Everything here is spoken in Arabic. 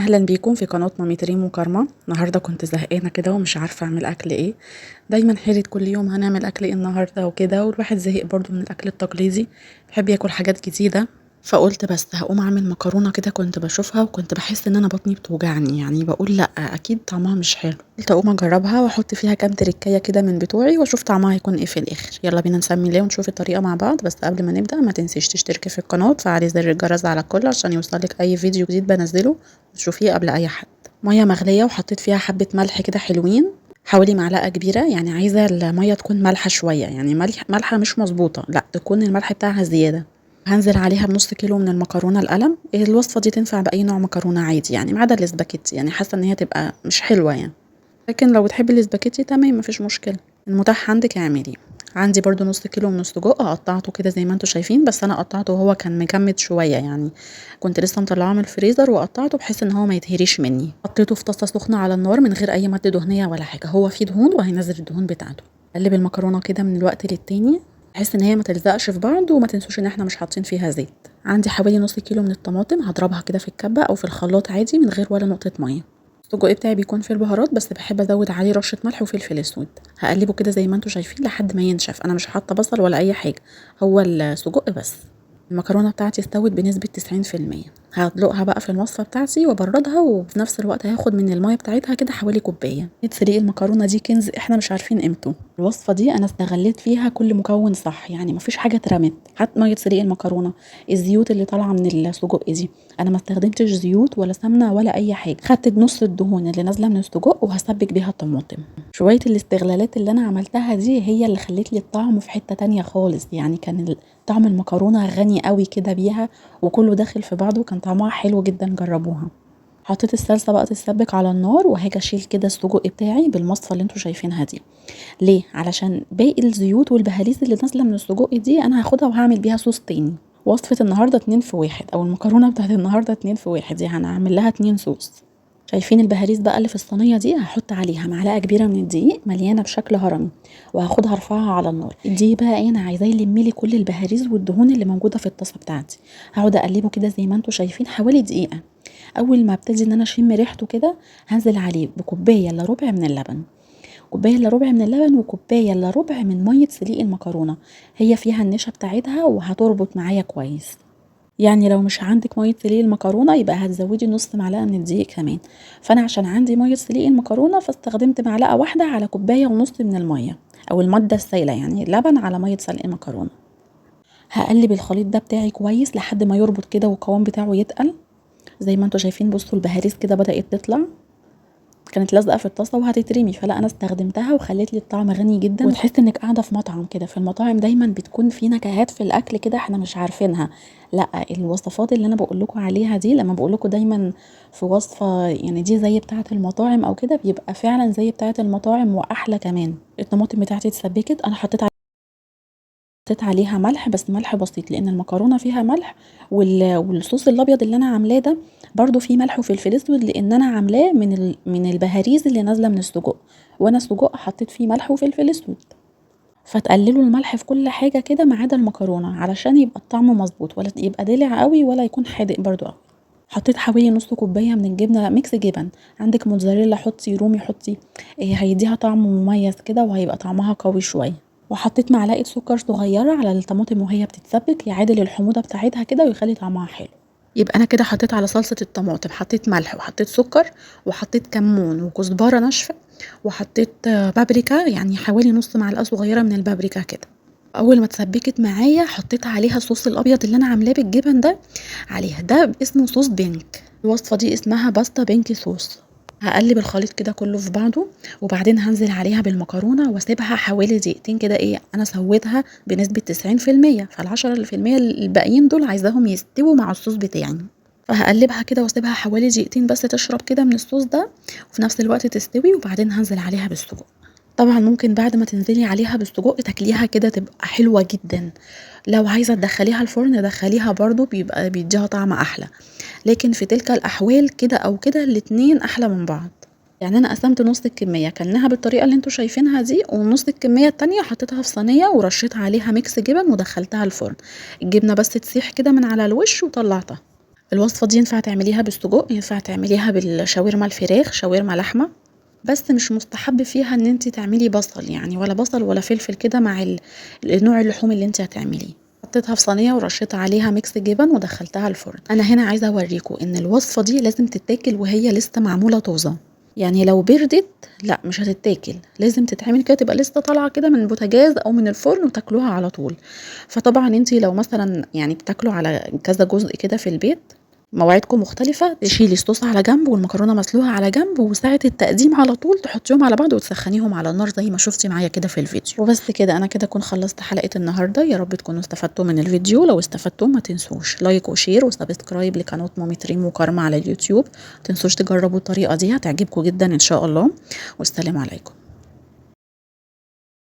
اهلا بيكم في قناة مامي تريم وكارما. النهارده كنت زهقانه كده ومش عارفه اعمل اكل ايه. دايما حيرة كل يوم هنعمل اكل ايه النهارده وكده، والواحد زهق برضو من الاكل التقليدي، بحب ياكل حاجات جديده. فقلت بس هقوم اعمل مكرونه كده، كنت بشوفها وكنت بحس ان انا بطني بتوجعني، يعني بقول لا اكيد طعمها مش حلو. قلت اقوم اجربها واحط فيها كام تريكايه كده من بتوعي واشوف طعمها هيكون ايه في الاخر. يلا بينا نسمي الله ونشوف الطريقه مع بعض. بس قبل ما نبدا ما تنسيش تشتركي في القناه وتفعلي زر الجرس على الكل عشان يوصلك اي فيديو جديد بنزله وتشوفيه قبل اي حد. ميه مغليه وحطيت فيها حبه ملح كده حلوين، حوالي معلقه كبيره. يعني عايزه الميه تكون مالحه شويه، يعني ملحه مش مظبوطه، لا تكون الملح بتاعها زياده. هنزل عليها بنص كيلو من المكرونه القلم. الوصفه دي تنفع باي نوع مكرونه عادي يعني، ما عدا الاسباجيتي، يعني حاسه ان هي تبقى مش حلوه يعني. لكن لو بتحبي الاسباجيتي تمام مفيش مشكله، المتاح عندك اعملي. عندي برضو نص كيلو من السجق، قطعته كده زي ما انتوا شايفين، بس انا قطعته وهو كان مجمد شويه يعني، كنت لسه مطلعاه من الفريزر وقطعته بحيث ان هو ما يتهريش مني. حطيته في طاسه سخنه على النار من غير اي ماده دهنيه ولا حاجه، هو فيه دهون وهينزل الدهون بتاعته. قلب المكرونه كده من الوقت للتاني بحيث ان هي ما تلزقش في بعض، وما تنسوش ان احنا مش حاطين فيها زيت. عندي حوالي نص كيلو من الطماطم، هضربها كده في الكبه او في الخلاط عادي من غير ولا نقطه ميه. السجق بتاعي بيكون فيه البهارات، بس بحب ازود عليه رشه ملح وفلفل اسود. هقلبه كده زي ما انتوا شايفين لحد ما ينشف، انا مش حاطه بصل ولا اي حاجه، هو السجق بس. المكرونه بتاعتي استوت بنسبه 90%. هدلقها بقى في المصفى بتاعتي وابردها، وفي نفس الوقت هاخد من الميه بتاعتها كده حوالي كوبايه. سليق المكرونه دي كنز احنا مش عارفين قيمته. الوصفه دي انا استغليت فيها كل مكون صح، يعني مفيش حاجه اترمت. حتى ميه سليق المكرونه، الزيوت اللي طالعه من السجق دي، انا ما استخدمتش زيوت ولا سمنه ولا اي حاجه، خدت نص الدهون اللي نازله من السجق وهسبك بيها الطماطم. شويه الاستغلالات اللي انا عملتها دي هي اللي خلت لي الطعم في حته تانية خالص، يعني كان طعم المكرونه غني قوي كده بيها، وكله داخل في بعضه، كان طعمها حلو جدا، جربوها. حطيت الصلصه بقى تتسبك على النار، وهاجي اشيل كده السجق بتاعي بالمصفى اللي انتوا شايفينها دي. ليه؟ علشان باقي الزيوت والبهاريز اللي نازله من السجق دي انا هاخدها وهعمل بيها صوص تاني. وصفة النهاردة 2 في 1، او المكرونة بتاعت النهاردة 2 في 1، يعني هنعمل لها 2 صوص. شايفين البهاريز بقى اللي في الصينية دي؟ هحط عليها معلقة كبيرة من الدقيق مليانة بشكل هرمي، وهاخدها ارفعها على النار. الدقيق بقى ايه؟ انا عايزاه يلملي كل البهاريز والدهون اللي موجودة في الطاسة بتاعتي. هقعد اقلبه كده زي ما انتوا شايفين حوالي دقيقة. اول ما ابتدي ان انا اشم ريحته كده، هنزل عليه بكوباية الا ربع من اللبن. كوبايه الا ربع من اللبن وكوبايه الا ربع من ميه سليق المكرونه، هي فيها النشا بتاعتها وهتربط معايا كويس. يعني لو مش عندك ميه سليق المكرونه يبقى هتزودي نص معلقه من الدقيق كمان. فانا عشان عندي ميه سليق المكرونه فاستخدمت معلقه واحده على كوبايه ونص من الميه، او الماده السائله، يعني لبن على ميه سلق المكرونه. هقلب الخليط ده بتاعي كويس لحد ما يربط كده والقوام بتاعه يتقل. زي ما انتوا شايفين بصوا البهاريز كده بدأت تطلع، كانت لازقه في الطاسه وهتترمي، فلا انا استخدمتها وخلت لي الطعم غني جدا، وتحس انك قاعده في مطعم كده. في المطاعم دايما بتكون في نكهات في الاكل كده احنا مش عارفينها. لا، الوصفات اللي انا بقول لكم عليها دي، لما بقول لكم دايما في وصفه يعني دي زي بتاعه المطاعم او كده، بيبقى فعلا زي بتاعه المطاعم واحلى كمان. الطماطم بتاعتي اتسبكت، انا حطيت عليها ملح، بس ملح بسيط لان المكرونه فيها ملح. والصوص الابيض اللي انا عاملاه ده برضو فيه ملح وفلفل اسود، لان انا عاملاه من البهاريز اللي نازله من السجق، وانا السجق حطيت فيه ملح وفلفل اسود. فتقللوا الملح في كل حاجه كده ما عدا المكرونه، علشان يبقى الطعم مظبوط، ولا يبقى دلع قوي ولا يكون حادق برضو قوي. حطيت حوالي نص كوبايه من الجبنه، ميكس جبن، عندك موتزاريلا حطي، رومي حطي، هيديها طعم مميز كده وهيبقى طعمها قوي شويه. وحطيت معلقه سكر صغيره على الطماطم وهي بتتسبك، يعادل الحموضه بتاعتها كده ويخلي طعمها حلو. يبقى انا كده حطيت على صلصه الطماطم، حطيت ملح وحطيت سكر وحطيت كمون وكزبره ناشفه، وحطيت بابريكا، يعني حوالي نص معلقه صغيره من البابريكا كده. اول ما اتسبكت معايا حطيت عليها الصوص الابيض اللي انا عاملاه بالجبن ده عليها، ده اسمه صوص بينك. الوصفه دي اسمها باستا بينك صوص. هقلب الخليط كده كله في بعضه، وبعدين هنزل عليها بالمكرونه واسيبها حوالي دقيقتين كده. ايه، انا سويتها بنسبه 90%، فال10% الباقيين دول عايزاهم يستووا مع الصوص بتاعي. فهقلبها كده واسيبها حوالي دقيقتين بس تشرب كده من الصوص ده، وفي نفس الوقت تستوي، وبعدين هنزل عليها بالسجق. طبعا ممكن بعد ما تنزلي عليها بالسجق تاكليها كده تبقى حلوه جدا. لو عايزه تدخليها الفرن دخليها برضو، بيبقى بيديها طعم احلى. لكن في تلك الاحوال كده او كده الاتنين احلى من بعض. يعني انا قسمت نص الكميه كلناها بالطريقه اللي انتوا شايفينها دي، ونص الكميه التانية حطيتها في صينيه ورشيت عليها ميكس جبن ودخلتها الفرن. الجبنه بس تسيح كده من على الوش وطلعتها. الوصفة دي ينفع تعمليها بالسجق، ينفع تعمليها بالشاورما الفراخ، شاورما لحمة، بس مش مستحب فيها ان انت تعملي بصل يعني، ولا بصل ولا فلفل كده مع نوع اللحوم اللي انت هتعمليه. حطيتها في صينية ورشيت عليها ميكس جبن ودخلتها الفرن. انا هنا عايزة اوريكم ان الوصفة دي لازم تتاكل وهي لسه معمولة طازة، يعني لو بردت لا مش هتتاكل، لازم تتعمل كده تبقى لسه طالعة كده من البوتاجاز او من الفرن وتاكلوها على طول. فطبعا انت لو مثلا يعني بتاكلوا على كذا جزء كده في البيت، مواعيدكم مختلفة، تشيلي الصوص على جنب والمكرونة مسلوقة على جنب، وساعة التقديم على طول تحطيهم على بعض وتسخنيهم على النار زي ما شفتي معايا كده في الفيديو. وبس كده انا كده اكون خلصت حلقة النهاردة. يا رب تكونوا استفدتوا من الفيديو. لو استفدتوا ما تنسوش لايك وشير وسبسكرايب لقناة مامي ريم وكارما على اليوتيوب. ما تنسوش تجربوا الطريقة دي، هتعجبكم جدا ان شاء الله. والسلام عليكم.